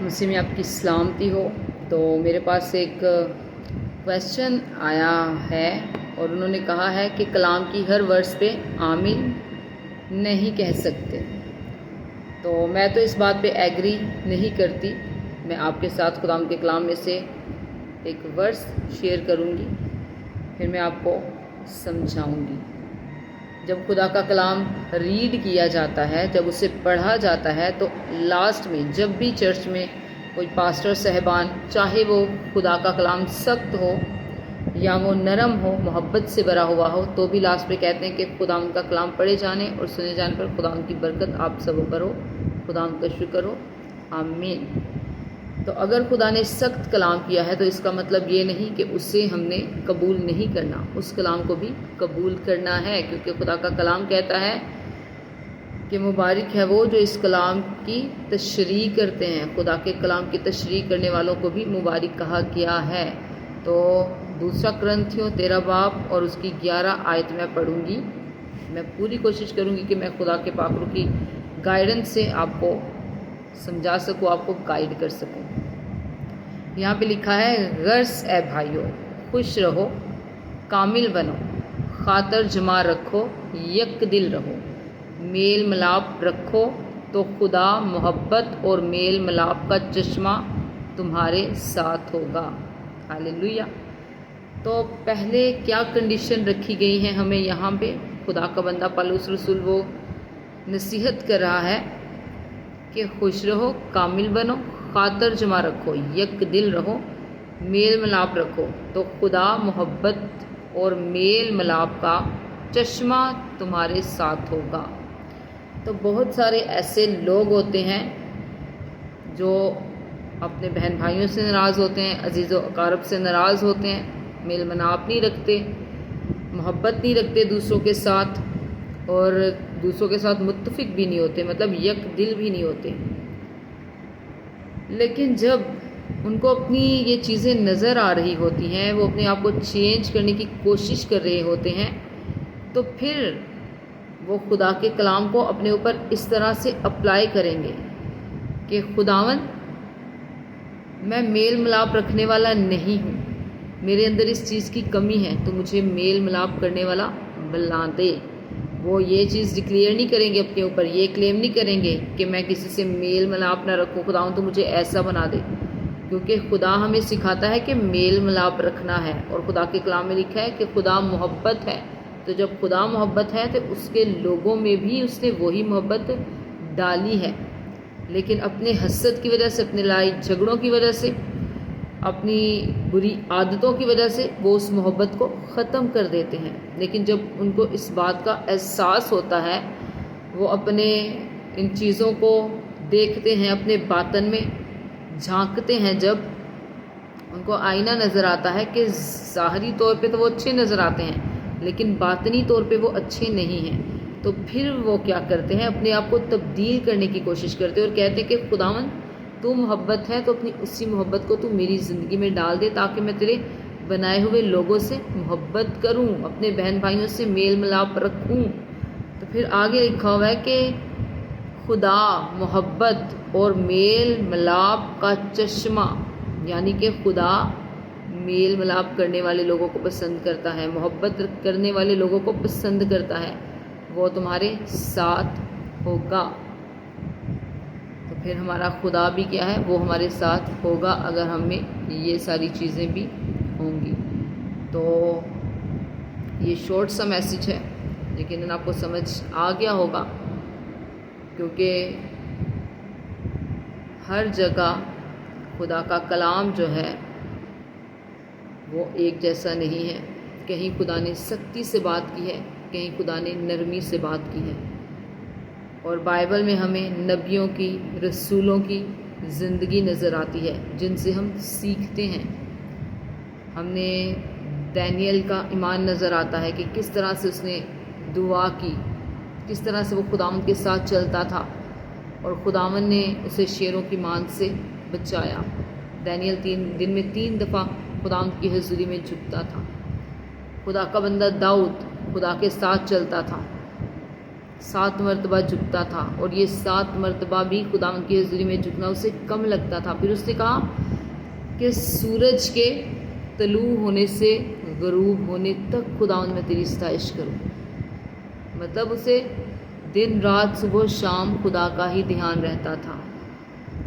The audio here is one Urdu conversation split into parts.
مسیح میں آپ کی سلامتی ہو۔ تو میرے پاس ایک کویسچن آیا ہے اور انہوں نے کہا ہے کہ کلام کی ہر ورس پہ آمین نہیں کہہ سکتے۔ تو میں تو اس بات پہ ایگری نہیں کرتی۔ میں آپ کے ساتھ خدا کے کلام میں سے ایک ورس شیئر کروں گی، پھر میں آپ کو سمجھاؤں گی۔ جب خدا کا کلام ریڈ کیا جاتا ہے، جب اسے پڑھا جاتا ہے، تو لاسٹ میں جب بھی چرچ میں کوئی پاسٹر صاحبان، چاہے وہ خدا کا کلام سخت ہو یا وہ نرم ہو، محبت سے بھرا ہوا ہو، تو بھی لاسٹ پہ کہتے ہیں کہ خدا ان کا کلام پڑھے جانے اور سنے جانے پر خدا ان کی برکت آپ سب پر ہو، خدا ان کا شکر ہو، آمین۔ تو اگر خدا نے سخت کلام کیا ہے تو اس کا مطلب یہ نہیں کہ اسے ہم نے قبول نہیں کرنا، اس کلام کو بھی قبول کرنا ہے، کیونکہ خدا کا کلام کہتا ہے کہ مبارک ہے وہ جو اس کلام کی تشریح کرتے ہیں۔ خدا کے کلام کی تشریح کرنے والوں کو بھی مبارک کہا گیا ہے۔ تو دوسرا کرنتھیوں 13 باب اور اس کی 11 آیت میں پڑھوں گی۔ میں پوری کوشش کروں گی کہ میں خدا کے پاک روح کی گائیڈنس سے آپ کو سمجھا سکوں، آپ کو گائیڈ کر سکوں۔ یہاں پہ لکھا ہے، غرض اے بھائیو خوش رہو، کامل بنو، خاطر جمع رکھو، یک دل رہو، میل ملاپ رکھو، تو خدا محبت اور میل ملاپ کا چشمہ تمہارے ساتھ ہوگا۔ ہاللیلویہ۔ تو پہلے کیا کنڈیشن رکھی گئی ہے ہمیں یہاں پہ؟ خدا کا بندہ پالوس رسول وہ نصیحت کر رہا ہے کہ خوش رہو، کامل بنو، خاطر جمع رکھو، یک دل رہو، میل ملاپ رکھو، تو خدا محبت اور میل ملاپ کا چشمہ تمہارے ساتھ ہوگا۔ تو بہت سارے ایسے لوگ ہوتے ہیں جو اپنے بہن بھائیوں سے ناراض ہوتے ہیں، عزیز و اقارب سے ناراض ہوتے ہیں، میل ملاپ نہیں رکھتے، محبت نہیں رکھتے دوسروں کے ساتھ، اور دوسروں کے ساتھ متفق بھی نہیں ہوتے، مطلب یک دل بھی نہیں ہوتے۔ لیکن جب ان کو اپنی یہ چیزیں نظر آ رہی ہوتی ہیں، وہ اپنے آپ کو چینج کرنے کی کوشش کر رہے ہوتے ہیں، تو پھر وہ خدا کے کلام کو اپنے اوپر اس طرح سے اپلائی کریں گے کہ خداون میں میل ملاپ رکھنے والا نہیں ہوں، میرے اندر اس چیز کی کمی ہے، تو مجھے میل ملاپ کرنے والا بنا دے۔ وہ یہ چیز ڈکلیئر نہیں کریں گے اپنے اوپر، یہ کلیم نہیں کریں گے کہ میں کسی سے میل ملاپ نہ رکھوں، خداون تو مجھے ایسا بنا دے، کیونکہ خدا ہمیں سکھاتا ہے کہ میل ملاپ رکھنا ہے، اور خدا کے کلام میں لکھا ہے کہ خدا محبت ہے۔ تو جب خدا محبت ہے تو اس کے لوگوں میں بھی اس نے وہی محبت ڈالی ہے، لیکن اپنے حسد کی وجہ سے، اپنے لڑائی جھگڑوں کی وجہ سے، اپنی بری عادتوں کی وجہ سے وہ اس محبت کو ختم کر دیتے ہیں۔ لیکن جب ان کو اس بات کا احساس ہوتا ہے، وہ اپنے ان چیزوں کو دیکھتے ہیں، اپنے باطن میں جھانکتے ہیں، جب ان کو آئینہ نظر آتا ہے کہ ظاہری طور پہ تو وہ اچھے نظر آتے ہیں لیکن باطنی طور پہ وہ اچھے نہیں ہیں، تو پھر وہ کیا کرتے ہیں؟ اپنے آپ کو تبدیل کرنے کی کوشش کرتے ہیں اور کہتے ہیں کہ خداون تو محبت ہے، تو اپنی اسی محبت کو تو میری زندگی میں ڈال دے تاکہ میں تیرے بنائے ہوئے لوگوں سے محبت کروں، اپنے بہن بھائیوں سے میل ملاپ رکھوں۔ تو پھر آگے لکھا ہوا ہے کہ خدا محبت اور میل ملاپ کا چشمہ، یعنی کہ خدا میل ملاپ کرنے والے لوگوں کو پسند کرتا ہے، محبت کرنے والے لوگوں کو پسند کرتا ہے، وہ تمہارے ساتھ ہوگا۔ تو پھر ہمارا خدا بھی کیا ہے؟ وہ ہمارے ساتھ ہوگا اگر ہمیں یہ ساری چیزیں بھی ہوں گی۔ تو یہ شارٹ سا میسج ہے، لیکن آپ کو سمجھ آ گیا ہوگا، کیونکہ ہر جگہ خدا کا کلام جو ہے وہ ایک جیسا نہیں ہے۔ کہیں خدا نے سختی سے بات کی ہے، کہیں خدا نے نرمی سے بات کی ہے، اور بائبل میں ہمیں نبیوں کی، رسولوں کی زندگی نظر آتی ہے جن سے ہم سیکھتے ہیں۔ ہم نے دانیل کا ایمان نظر آتا ہے کہ کس طرح سے اس نے دعا کی، کس طرح سے وہ خداوند کے ساتھ چلتا تھا، اور خداوند نے اسے شیروں کی مان سے بچایا۔ دانیل 3 دن میں 3 دفعہ خداوند کی حضوری میں جھکتا تھا۔ خدا کا بندہ داؤد خدا کے ساتھ چلتا تھا، 7 مرتبہ جھکتا تھا، اور یہ 7 مرتبہ بھی خداوند کی حضوری میں جھکنا اسے کم لگتا تھا۔ پھر اس نے کہا کہ سورج کے طلوع ہونے سے غروب ہونے تک خداوند میں تیری ستائش کروں۔ مطلب اسے دن رات صبح و شام خدا کا ہی دھیان رہتا تھا۔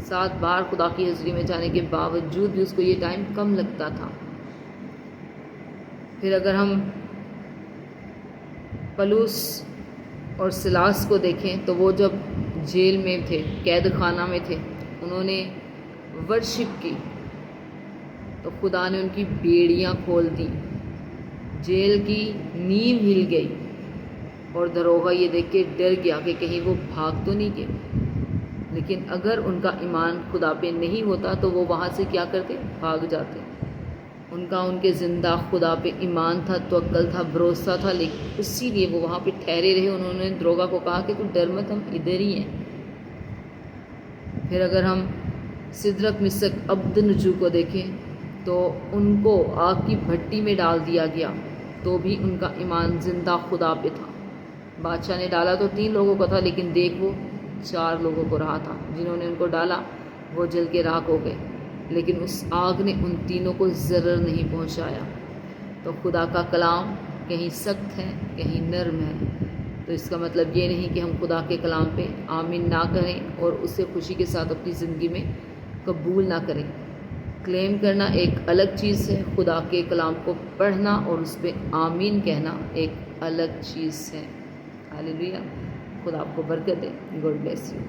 7 بار خدا کی حضوری میں جانے کے باوجود بھی اس کو یہ ٹائم کم لگتا تھا۔ پھر اگر ہم پلوس اور سلاس کو دیکھیں تو وہ جب جیل میں تھے، قید خانہ میں تھے، انہوں نے ورشپ کی تو خدا نے ان کی بیڑیاں کھول دیں، جیل کی نیو ہل گئی، اور دروغہ یہ دیکھ کے ڈر گیا کہ کہیں وہ بھاگ تو نہیں گئے۔ لیکن اگر ان کا ایمان خدا پہ نہیں ہوتا تو وہ وہاں سے کیا کرتے؟ بھاگ جاتے۔ ان کے زندہ خدا پہ ایمان تھا، توکل تھا، بھروسہ تھا، لیکن اسی لیے وہ وہاں پہ ٹھہرے رہے۔ انہوں نے دروغہ کو کہا کہ تو ڈر مت، ہم ادھر ہی ہیں۔ پھر اگر ہم سدرک مسک عبدنجو کو دیکھیں تو ان کو آگ کی بھٹی میں ڈال دیا گیا، تو بھی ان کا ایمان زندہ خدا پہ تھا۔ بادشاہ نے ڈالا تو 3 لوگوں کو تھا، لیکن دیکھ وہ 4 لوگوں کو رہا تھا۔ جنہوں نے ان کو ڈالا وہ جل کے راکھ ہو گئے، لیکن اس آگ نے ان تینوں کو ضرر نہیں پہنچایا۔ تو خدا کا کلام کہیں سخت ہے، کہیں نرم ہے، تو اس کا مطلب یہ نہیں کہ ہم خدا کے کلام پہ آمین نہ کریں اور اسے خوشی کے ساتھ اپنی زندگی میں قبول نہ کریں۔ کلیم کرنا ایک الگ چیز ہے، خدا کے کلام کو پڑھنا اور اس پہ آمین کہنا ایک الگ چیز ہے۔ ہاللیلویہ۔ خدا آپ کو برکت دے۔ God bless you.